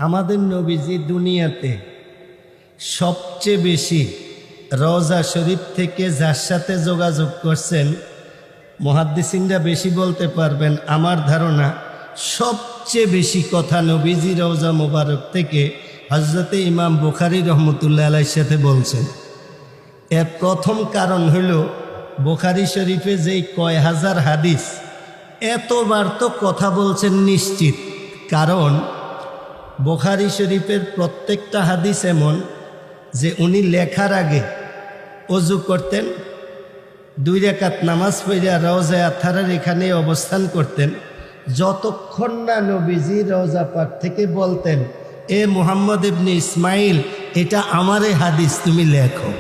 আমাদের নবীজি দুনিয়াতে সবচেয়ে বেশি রওজা শরীফ থেকে যার সাথে যোগাযোগ করছেন, মুহাদ্দিসিনরা বেশি বলতে পারবেন, আমার ধারণা সবচেয়ে বেশি কথা নবীজি রওজা মোবারক থেকে হযরতে ইমাম বুখারী রহমতুল্লাহ আলাইহির সাথে বলছেন। এর প্রথম কারণ হইল বুখারী শরীফে যেই কয় হাজার হাদিস, এতবার তো কথা বলছেন নিশ্চিত। কারণ বুখারী শরীফের প্রত্যেকটা হাদিস এমন যে উনি লেখার আগে ওযু করতেন, 2 রাকাত নামাজ পড়িয়া রওজায়ে আতহারের এখানে অবস্থান করতেন, যতক্ষণ না নবীজি রওজা পাক থেকে বলতেন, এ মুহাম্মদ ইবনে ইসমাইল, এটা আমারে হাদিস, তুমি লেখো।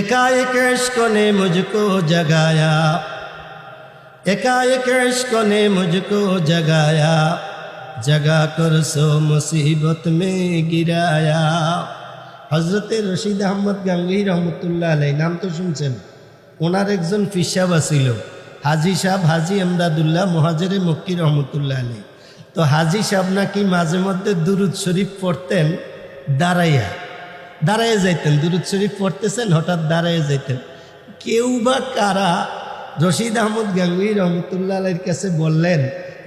एकाएक इश्क ने मुझको जगाया, एकाएक इश्क ने मुझको जगाया, जगा कर सो मुसीबत में गिराया। হযরতে রশিদ আহমদ গাঙ্গুহি রহমতুল্লাহ আলাইহি, নাম তো শুনছেন, ওনার একজন ফিসাব ছিল হাজি সাহেব, হাজি এমদাদুল্লাহ মুহাজিরে মক্কি রহমতুল্লাহ আলাইহি। তো হাজি সাহেব নাকি মাঝে মধ্যে দুরুদ শরীফ পড়তেন দাঁড়াইয়া যাইতেন, দুরুদ শরীফ পড়তেছেন, হঠাৎ দাঁড়াইয়া যাইতেন। কেউ বা কারা রশিদ আহমদ গাঙ্গুহি রহমতুল্লাহ আলাইহির কাছে বললেন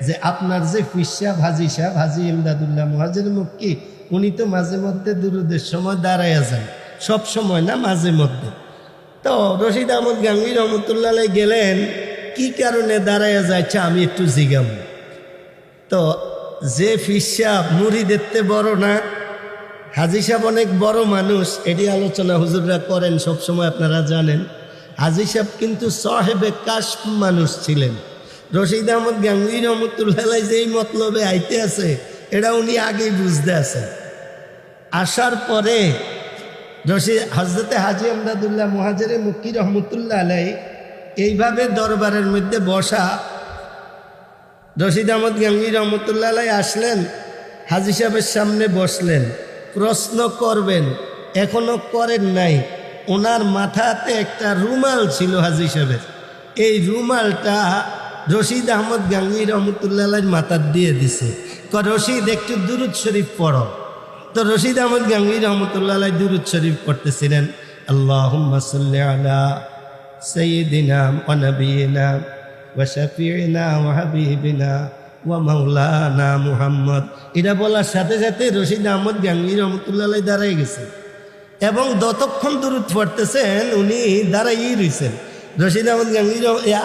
যে আপনার যে ফিসাব হাজি সাহেব, হাজি এমদাদুল্লাহ মুহাজিরে মক্কি, উনি তো মাঝে মধ্যে দুরুদের সময় দাঁড়াইয়া যান, সব সময় না, মাঝে মধ্যে। তো রশিদ আহমদ গাঙ্গুহি রহমতুল্লাহ আলাইহি গেলেন, কি কারণে দাঁড়াইয়া যাচ্ছে আমি একটু জিজ্ঞাম। তো যে ফিসাব মুরিদেরতে বড় না, হাজি সাহেব অনেক বড় মানুষ, এটি আলোচনা হুজুররা করেন সবসময়, আপনারা জানেন। হাজি সাহেব কিন্তু সাহেবে কাশফ মানুষ ছিলেন। রশিদ আহমদ গাঙ্গুহি রহমতুল্লাহ আলাইহি যেই মতলবে আইতে আছে, এটা উনি আগেই বুঝতে আছেন। আসার পরে হযরতে হাজি এমদাদুল্লাহ মুহাজিরে মক্কি রহমতুল্লাহ আলাইহি এইভাবে দরবারের মধ্যে বসা, রশিদ আহমদ গাঙ্গুহি রহমতুল্লাহ আলাইহি আসলেন, হাজি সাহেবের সামনে বসলেন, প্রশ্ন করবেন, এখনো করেন নাই। ওনার মাথাতে একটা রুমাল ছিল হাজি সাহেবের, এই রুমালটা রশিদ আহমদ গাঙ্গুহি রহমতুল্লাহ আলাইহির মাথার দিয়ে দিছে। রশিদ একটু দুরুদ শরীফ পড়ো। তো রশিদ আহমদ গাঙ্গুহি রহমতুল্লাহ আলাইহি দুরুদ শরীফ পড়তেছিলেন, আল্লাহুম্মা সাল্লি আলা সাইয়্যিদিনা ওয়া নাবিয়িনা ওয়া শাফিঈনা ওয়া হাবিবিনা ওয়া মাওলানা মুহাম্মদ। এটা বলার সাথে সাথে রশিদ আহমদ গাঙ্গুহি রহমতুল্লাহ আলাইহি দাঁড়াই গেছেন, এবং যতক্ষণ দুরুদ পড়তেছেন উনি দাঁড়াইই রয়েছেন। রশিদ আহমদ গাঙ্গুহি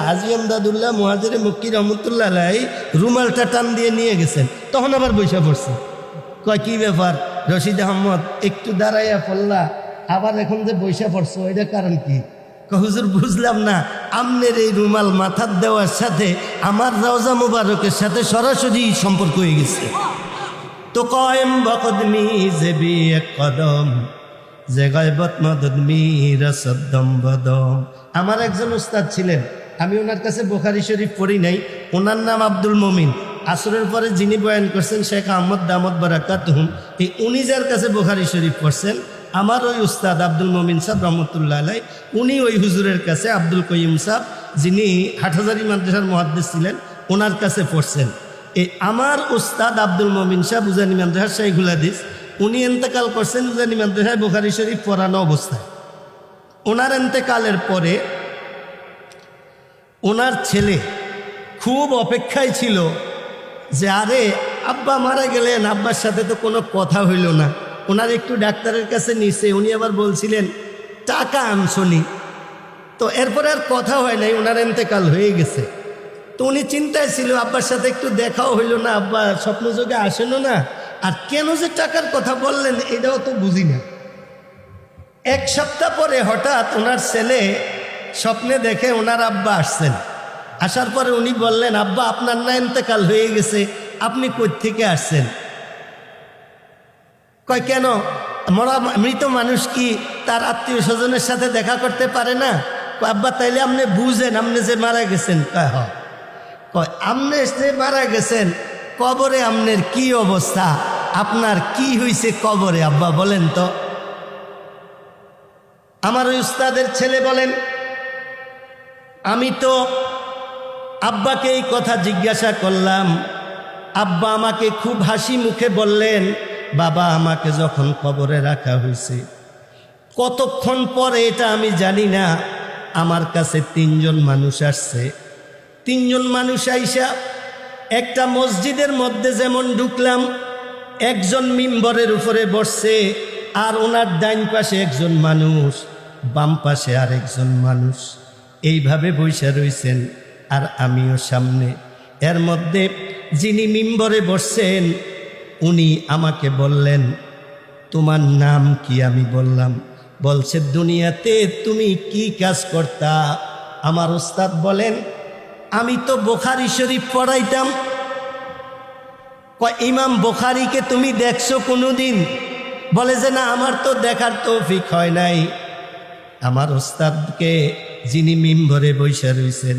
হাজি এমদাদুল্লাহ মুহাজিরে মক্কি রহমতুল্লাহ আলাইহি রুমালটা টান দিয়ে নিয়ে গেছেন, তখন আবার বৈশা পড়ছে। কয় কি ব্যাপার রশিদ আহমদ, একটু দাঁড়াইয়া পড়লা, আবার এখন যে বৈশা পড়ছো, এটা কারণ কি? হুজুর বুঝলাম না, আমনের এই রুমাল মাথার দেওয়ার সাথে আমার রওজা মুবারকের সাথে সরাসরি সম্পর্ক হয়ে গেছে। তো কয়েম বকদমি জেবি এক কদম, যে গায়বত মদদমি রসদ্দম বদম। আমার একজন উস্তাদ ছিলেন, আমি ওনার কাছে বুখারী শরীফ পড়ি নাই, ওনার নাম আব্দুল মমিন। আসরের পরে যিনি বয়ান করছেন শেখ আহমদ দামদ বারাকাতুহুম, এই উনি যার কাছে বুখারী শরীফ পড়ছেন, আমার ওই উস্তাদ আব্দুল মমিন সাহেব রহমতুল্লাহ আলাইহি, উনি ওই হুজুরের কাছে আব্দুল কয়িম সাহেব, যিনি হাটহাজারী মাদ্রাসার মুহাদ্দিস ছিলেন, ওনার কাছে পড়ছেন। এই আমার উস্তাদ আব্দুল মমিন সাহেব উজানি মাদ্রাসার শাইখুল হাদিস, উনি এন্তেকাল করছেন উজানি মাদ্রাসায় বুখারী শরীফ পড়ানো অবস্থায়। ওনার এন্তেকালের পরে ওনার ছেলে খুব অপেক্ষায় ছিল যে আরে আব্বা মারা গেলেন, আব্বার সাথে তো কোনো কথা হইল না। ওনার একটু ডাক্তারের কাছে নিছে, উনি আবার বলছিলেন টাকা আনছনি। তো এরপরে আর কথা হয় নাই, ওনার এন্তেকাল হয়ে গেছে। তো উনি চিন্তায় ছিল আব্বার সাথে একটু দেখাও হইল না, আব্বা স্বপ্নযোগে আসেনও না, আর কেন যে টাকার কথা বললেন এটাও তো বুঝি না। 1 সপ্তাহ পরে হঠাৎ ওনার ছেলে স্বপ্নে দেখে ওনার আব্বা আসছেন। আসার পরে উনি বললেন, আব্বা আপনার না ইন্তেকাল হয়ে গেছে, আপনি কই থেকে আসছেন? কয় কেন, মৃত মানুষ কি তার আত্মীয় স্বজনের সাথে দেখা করতে পারে না? আব্বা তাইলে আপনি বুঝেন আপনি যে মারা গেছেন। কয় হয়। কয় আপনি যে মারা গেছেন, কবরে আপনার কি অবস্থা, আপনার কি হয়েছে কবরে আব্বা বলেন তো। আমার ওই উস্তাদের ছেলে বলেন, আমি তো আব্বাকে এই কথা জিজ্ঞাসা করলাম, আব্বা আমাকে খুব হাসি মুখে বললেন, বাবা আমাকে যখন কবরে রাখা হয়েছে, কতক্ষণ পরে এটা আমি জানি না, আমার কাছে 3 জন মানুষ আসছে। 3 জন মানুষ আইসা একটা মসজিদের মধ্যে যেমন ঢুকলাম, একজন মিম্বরের উপরে বসছে, আর ওনার ডাইন পাশে একজন মানুষ, বাম পাশে আর একজন মানুষ, এইভাবে বসে রয়েছেন, আর আমিও সামনে। এর মধ্যে যিনি মিম্বরে বসছেন উনি আমাকে বললেন, তোমার নাম কি? আমি বললাম। বলছে, দুনিয়াতে তুমি কি কাজ করতা? আমার উস্তাদ বলেন, আমি তো বুখারী শরীফ পড়াইতাম। ইমাম বুখারীকে তুমি দেখছো কোনোদিন? বলে যে না, আমার তো দেখার তৌফিক হয় নাই। আমার উস্তাদকে, যিনি মিম্বরে বসে রয়েছেন,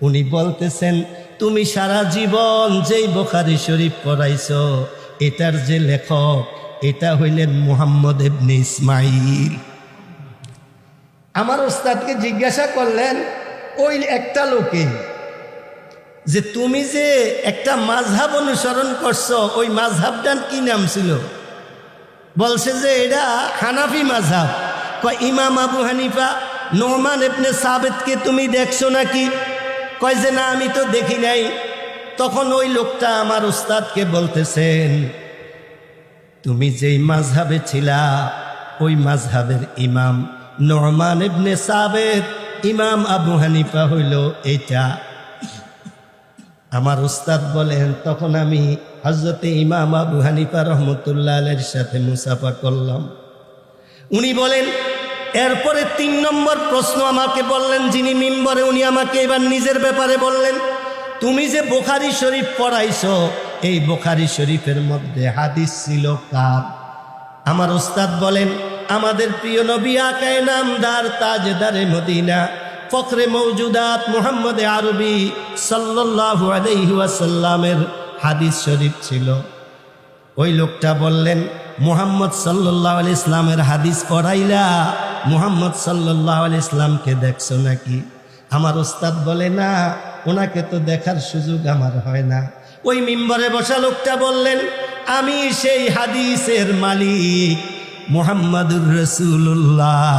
উনি বলতেছেন, তুমি সারা জীবন যেই বুখারী শরীফ পড়াইছো, এটার যে লেখক এটা হইলেন মুহাম্মদ ইবনে ইসমাইল। আমার উস্তাদকে জিজ্ঞাসা করলেন ওই একটা লোকে, যে তুমি যে একটা মাযহাব অনুসরণ করছো, ওই মাযহাবটার কি নাম ছিল? বলছে যে এটা হানাফি মাযহাব। কয়, ইমাম আবু হানিফা নোমান ইবনে সাবিতকে তুমি দেখছো নাকি? কয় যে না, আমি তো দেখি নাই। তখন ওই লোকটা আমার উস্তাদকে বলতেছেন, তুমি যেই মাযহাবে ছিলা, ওই মাযহাবের ইমাম নোমান ইবনে সাবিত, ইমাম আবু হানিফা হইল এইটা। আমার উস্তাদ বলেন, তখন আমি হযরতে ইমাম আবু হানিফা রহমতুল্লাহ আলাইহির সাথে মুসাফা করলাম। উনি বলেন, এরপরে 3 নম্বর প্রশ্ন আমাকে বললেন যিনি মিম্বরে, উনি আমাকে এবার নিজের ব্যাপারে বললেন, তুমি যে বুখারী শরীফ পড়াইছো, এই বুখারী শরীফের মধ্যে হাদিস ছিল কার? আমার উস্তাদ বলেন, আমাদের প্রিয় নবী আকায়ে নামদার তাজদারে মদিনা ফখরে মওজুদাত মুহাম্মদ আরবি সাল্লাল্লাহু আলাইহি ওয়াসাল্লামের হাদিস শরীফ ছিল। ওই লোকটা বললেন, মুহাম্মদ সাল্লাল্লাহু আলাইহি ইসলামের হাদিস পড়াইলা, মুহাম্মদ সাল্লাল্লাহু আলাইহি ইসলামকে দেখছো নাকি? আমার উস্তাদ বলে, না, ওনাকে তো দেখার সুযোগ আমার হয় না। ওই মিম্বরে বসা লোকটা বললেন, আমি সেই হাদিসের মালিক মুহাম্মাদুর রাসূলুল্লাহ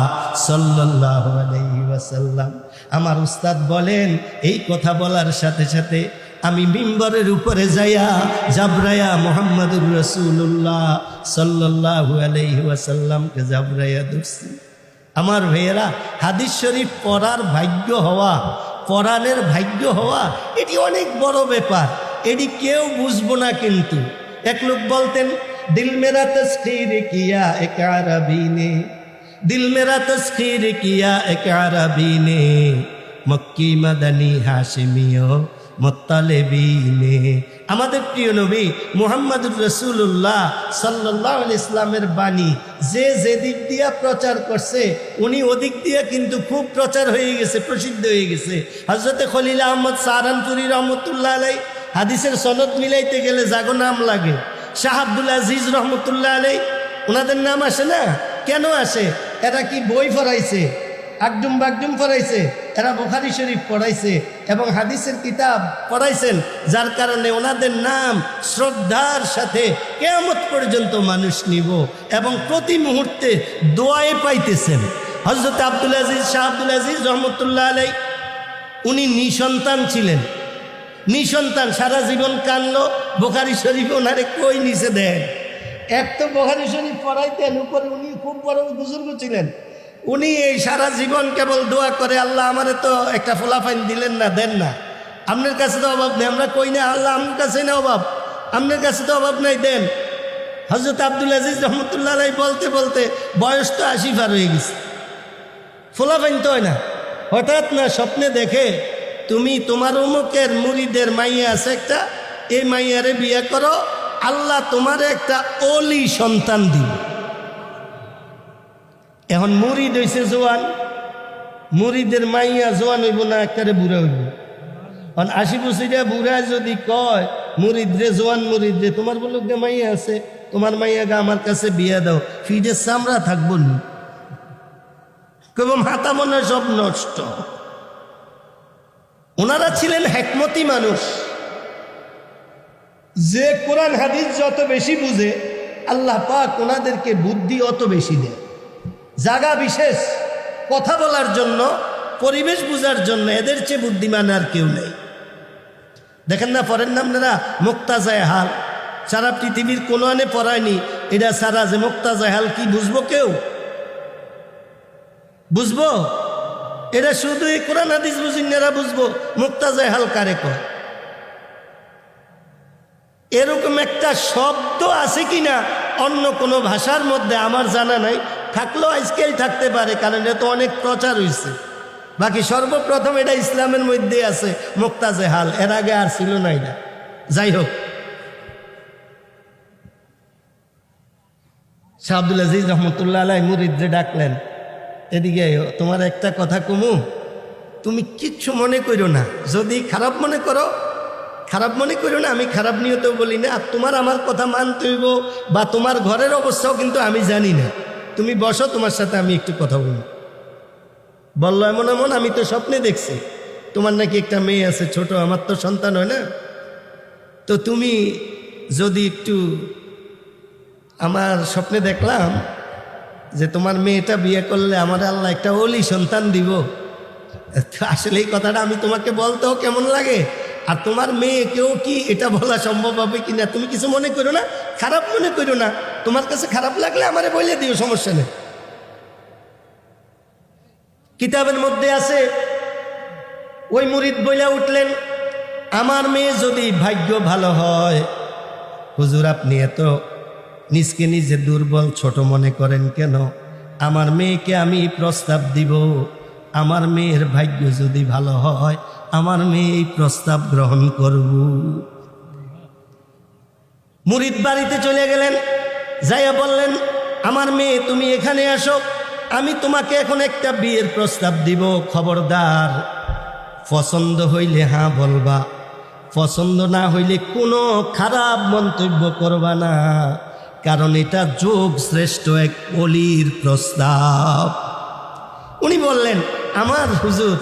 সাল্লাল্লাহু আলাইহি ওয়াসাল্লাম। আমার উস্তাদ বলেন, এই কথা বলার সাথে সাথে আমি মিম্বরের উপরে যাইয়া জাবরায়া মুহাম্মাদুর রাসূলুল্লাহ সাল্লাল্লাহু আলাইহি ওয়াসাল্লামকে জাবরায়া ধরছি। আমার ভাইয়েরা, হাদিস শরীফ পড়ার ভাগ্য হওয়া, পড়ানের ভাগ্য হওয়া, এটি অনেক বড় ব্যাপার। এটি কেউ বুঝবো না। কিন্তু এক লোক বলতেন, দিল মেরা তসখীর কিয়া এক আরবী নে, দিল মেরা তসখীর কিয়া এক আরবী নে, মক্কি মাদানী হাশিমিও মুত্তালিবিনে। আমাদের প্রিয় নবী মুহাম্মদুর রাসূলুল্লাহ সাল্লাল্লাহু আলাইহি ইসলামের বাণী যে যেদিক দিয়া প্রচার করছে, উনি ওদিক দিয়া কিন্তু খুব প্রচার হয়ে গেছে, প্রসিদ্ধ হয়ে গেছে। হযরতে খলিল আহমদ সাহারানপুরী রহমতুল্লাহ আলাইহি হাদিসের সনদ মিলাইতে গেলে যাগো নাম লাগে। শাহ আব্দুল আজিজ রহমতুল্লাহ আলাইহি, ওনাদের নাম আসে না? কেন আসে? এরা কি বই পড়াইছে, আকডুম বাগডুম পড়াইছে, এরা বুখারী শরীফ পড়াইছে এবং হাদিসের কিতাব পড়াইছেন, যার কারণে ওনাদের নাম শ্রদ্ধার সাথে কিয়ামত পর্যন্ত মানুষ নিব এবং প্রতি মুহূর্তে দোয়ায়ে পাইতেছেন। হযরত আব্দুল আজিজ, শাহ আব্দুল আজিজ রহমতুল্লাহ আলাইহি, উনি নিঃসন্তান ছিলেন। নিঃসন্তান, সারা জীবন কানলো, বুখারী শরীফ ওনারে কই নিচে দেন। এক তো বুখারী শরীফ পড়াইতেন, উপরে উনি খুব বড় বুজুর্গ ছিলেন। উনি এই সারা জীবন কেবল দোয়া করে, আল্লাহ আমারে তো একটা ফলাফাইন দিলেন না, দেন না। আপনার কাছে তো অভাব নেই। আমরা কই না আল্লাহ আমার কাছে না অভাব, আপনার কাছে তো অভাব নাই, দেন। হযরত আব্দুল আজিজ রহমতুল্লাহ আলাইহি বলতে বলতে বয়স তো 80 পার হয়ে গেছে, ফলাফাইন তো হয় না। হঠাৎ না স্বপ্নে দেখে, তুমি তোমার অমুকের মুরিদের মাইয়া আছে একটা, এই মাইয়ারে বিয়ে করো, আল্লাহ তোমার একটা ওলি সন্তান দিন। এখন মুরিদ হইছে জোয়ান, মুরিদের মাইয়া জোয়ান হইব না, একবারে বুড়া হইব। 80 বছরিয়া বুড়া যদি কয় মুরিদ রে, জোয়ান মুরিদ রে, তোমার বলুক যে মাইয়া আছে, তোমার মাইয়াকে আমার কাছে বিয়ে দাও, ফিডের চামড়া থাকবো না, কেবল মাথা মনে সব নষ্ট। ওনারা ছিলেন হিকমতি মানুষ। যে কোরআন হাদিস যত বেশি বুঝে আল্লাহ পাক ওনাদেরকে বুদ্ধি অত বেশি দেয়। জায়গা বিশেষ কথা বলার জন্য, পরিবেশ বুঝার জন্য এদের চেয়ে বুদ্ধিমান আর কেউ নেই। দেখেন না, পড়েন না আপনারা মুক্তাজায়ে হাল, সারা পৃথিবীর কোনো আনে পড়ায়নি এটা সারা, যে মুক্তাজায়ে হাল কি বুঝবো কেউ? বুঝবো? এটা শুধু এই কোরআন হাদিস বুঝিনেরা বুঝবো মুক্তাজায়ে হাল কারে কয়। এরকম একটা শব্দ আছে কিনা অন্য কোনো ভাষার মধ্যে আমার জানা নাই, থাকলেও আজকাল থাকতে পারে, কারণ এটা তো অনেক প্রচার হয়েছে। বাকি সর্বপ্রথম এটা ইসলামের মধ্যে আছে মুক্তাজায়ে হাল, এর আগে আর ছিল না এটা। যাই হোক, শাহ আব্দুল আজিজ রহমতুল্লাহ আলাই মুরিদরে ডাকলেন, এদিকে তোমার একটা কথা কমু, তুমি কিচ্ছু মনে করো না, যদি খারাপ মনে করো খারাপ মনে করো না, আমি খারাপ নিয়তেও বলি না, আর তোমার আমার কথা মানতে হইব, বা তোমার ঘরের অবস্থাও কিন্তু আমি জানি না, তুমি বসো, তোমার সাথে আমি একটু কথা বলবো। বললো এমন এমন, আমি তো স্বপ্নে দেখছি তোমার নাকি একটা মেয়ে আছে ছোট, আমার তো সন্তান হয় না, তো তুমি যদি একটু, আমার স্বপ্নে দেখলাম যে তোমার মেয়েটা বিয়ে করলে আমার আল্লাহ একটা ওলি সন্তান দিব। আসলে এই কথাটা আমি তোমাকে বলতেও কেমন লাগে, আর তোমার মেয়েকেও কি এটা বলা সম্ভব হবে কিনা, তুমি কিছু মনে করো না, খারাপ মনে করো না, তোমার কাছে খারাপ লাগলে আমারে বলে দিও, সমস্যা নেই। কিতাবের মধ্যে আছে, ওই মুরিদ বইলা উঠলেন, আমার মেয়ে যদি ভাগ্য ভালো হয়, হুজুর আপনি এত নিজকে নিজে দুর্বল ছোট মনে করেন কেন? আমার মেয়েকে আমি প্রস্তাব দিব, আমার মেয়ের ভাগ্য যদি ভালো হয় আমার মেয়ে এই প্রস্তাব গ্রহণ করব। মুরিদ বাড়িতে চলে গেলেন, যাইয়া বললেন, আমার মেয়ে তুমি এখানে আসো, আমি তোমাকে এখন একটা বিয়ের প্রস্তাব দিব, খবরদার পছন্দ হইলে হ্যাঁ বলবা, পছন্দ না হইলে কোনো খারাপ মন্তব্য করবা না, কারণ এটা যোগ শ্রেষ্ঠ এক ওলির প্রস্তাব। উনি বললেন, আমার হুজুর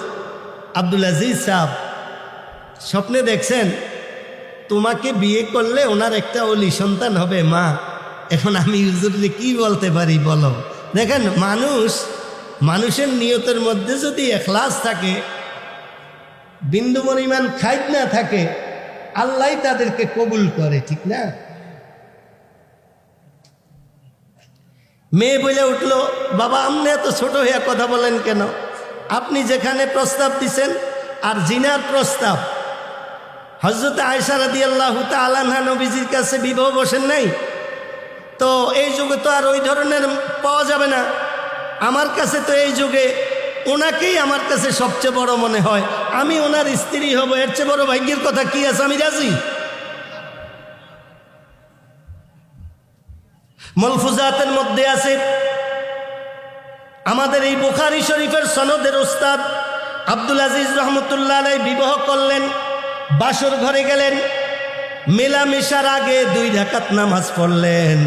আব্দুল আজিজ সাহেব স্বপ্নে দেখছেন তোমাকে বিয়ে করলে ওনার একটা ওলি সন্তান হবে মা, এখন আমি হুজুরকে কি বলতে পারি বলো? দেখেন, মানুষের নিয়তের মধ্যে যদি ইখলাস থাকে, বিন্দু পরিমাণ খাইত না থাকে, আল্লাহ তাদেরকে কবুল করে, ঠিক না? মেয়ে বলে উঠলো, বাবা আপনি এত ছোট হইয়া কথা বলেন কেন? আপনি যেখানে প্রস্তাব দিছেন আর জিনার প্রস্তাব, হযরত আয়েশা রাদিয়াল্লাহু তাআলা আনহা নবীজির কাছে বিবাহ বসেন নাই, তো এই যুগে তো আর ওই ধরনের পাওয়া যাবে না, আমার কাছে তো এই যুগে ওনাকেই আমার কাছে সবচেয়ে বড় মনে হয়, আমি ওনার স্ত্রী হব, এর চেয়ে বড় ভাগ্যের কথা কি আছে? আমি রাজি। মালফুজাতের মধ্যে আছে, আমাদের এই বুখারী শরীফের সনদের উস্তাদ আব্দুল আজিজ রহমতুল্লাহ আলাইহি বিবাহ করলেন, বাসর ঘরে গেলেন, মেলামেশার আগে 2 রাকাত নামাজ পড়লেন,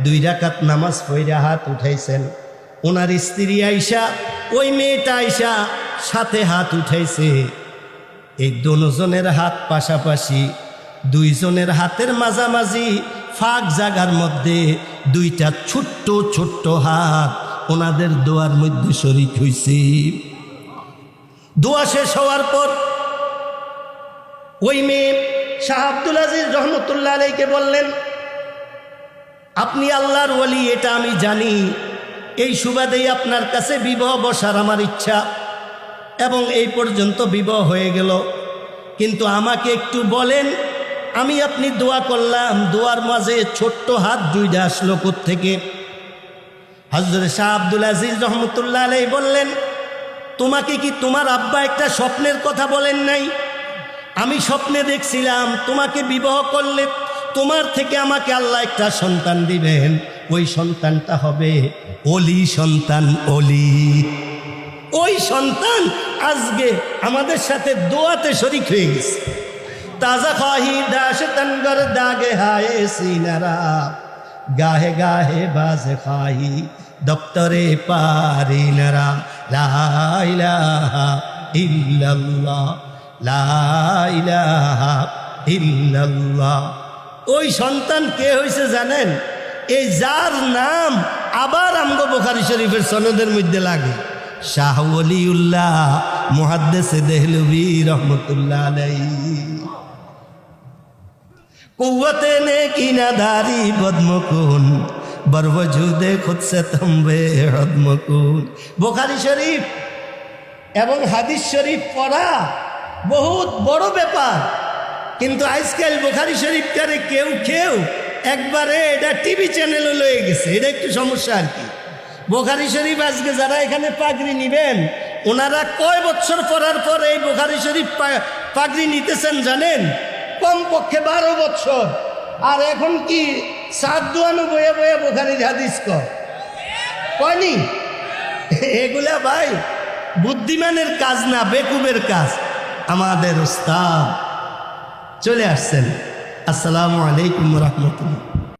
2 রাকাত নামাজ পড়ে হাত উঠাইছেন, ওনার স্ত্রী আয়েশা, ওই মেয়েটা আয়েশা সাথে হাত উঠাইছে, এই দুজনের হাত পাশাপাশি, 2 জনের হাতের মাঝামাঝি ফাঁক জায়গার মধ্যে 2টা ছোট্ট ছোট্ট হাত ওনাদের দোয়ার মধ্যে শরীক হইছে। দোয়া শেষ হওয়ার পর ওই মেয়ে শাহ আব্দুল আজিজ রহমতুল্লাহ আলাইহিকে বললেন, আপনি আল্লাহর ওলি এটা আমি জানি, এই সুবাদেই আপনার কাছে বিবাহ বসার আমার ইচ্ছা, এবং এই পর্যন্ত বিবাহ হয়ে গেল, কিন্তু আমাকে একটু বলেন, আমি আপনি দোয়া করলাম, দোয়ার মাঝে ছোট্ট হাত 2টা আসলো কোত্থেকে? হযরত শাহ আব্দুল আজিজ রহমতুল্লাহ আলাইহি বললেন, তোমাকে কি তোমার আব্বা একটা স্বপ্নের কথা বলেন নাই? আমি স্বপ্নে দেখছিলাম তোমাকে বিবাহ করলে তোমার থেকে আমাকে আল্লাহ একটা সন্তান দিবেন, ওই সন্তানটা হবে ওলি সন্তান, ওলি। ওই সন্তান আজকে আমাদের সাথে দোয়াতে শরীক হয়ে গেছে। তাজা খাহি দাশ তনগর দাগে হায় সিনারা, গাহে গাহে বাজ খাহি দপ্তরে পারিনারা, লা ইলাহা ইল্লাল্লাহ, লা ইলাহা ইল্লাল্লাহ, ওই সন্তান কে হয়েছে জানেন? এই যার নাম আবার আমগো বুখারী শরীফের সনদের মধ্যে লাগে, শাহ ওলিউল্লাহ মুহাদ্দিস দেহলভী রহমতুল্লাহ আলাইহি। কুव्वते ने की नादारी बदमकुन बरवजूदे खुद से तंबे हदमकुन। বুখারী শরীফ এবং হাদিস শরীফ পড়া বহুত বড় ব্যাপার, কিন্তু আজকাল বুখারী শরীফটারে কেউ কেউ একবারে এটা টিভি চ্যানেলে লয়ে গেছে। এটা একটু সমস্যা আর কি। বুখারী শরীফ আজকে যারা এখানে পাগড়ি নিবেন, ওনারা কয় বছর পড়ার পর এই বুখারী শরীফ পাগড়ি নিতেছেন জানেন? কমপক্ষে 12 বছর। আর এখন কি সাত দোয়ানো বয়ে বয়ে বুখারীর হাদিস কয়নি? এগুলা ভাই বুদ্ধিমানের কাজ না, বেকুবের কাজ। আমাদের উস্তাদ চলে আসছেন। আসসালামু আলাইকুম রহমতুল্লাহ।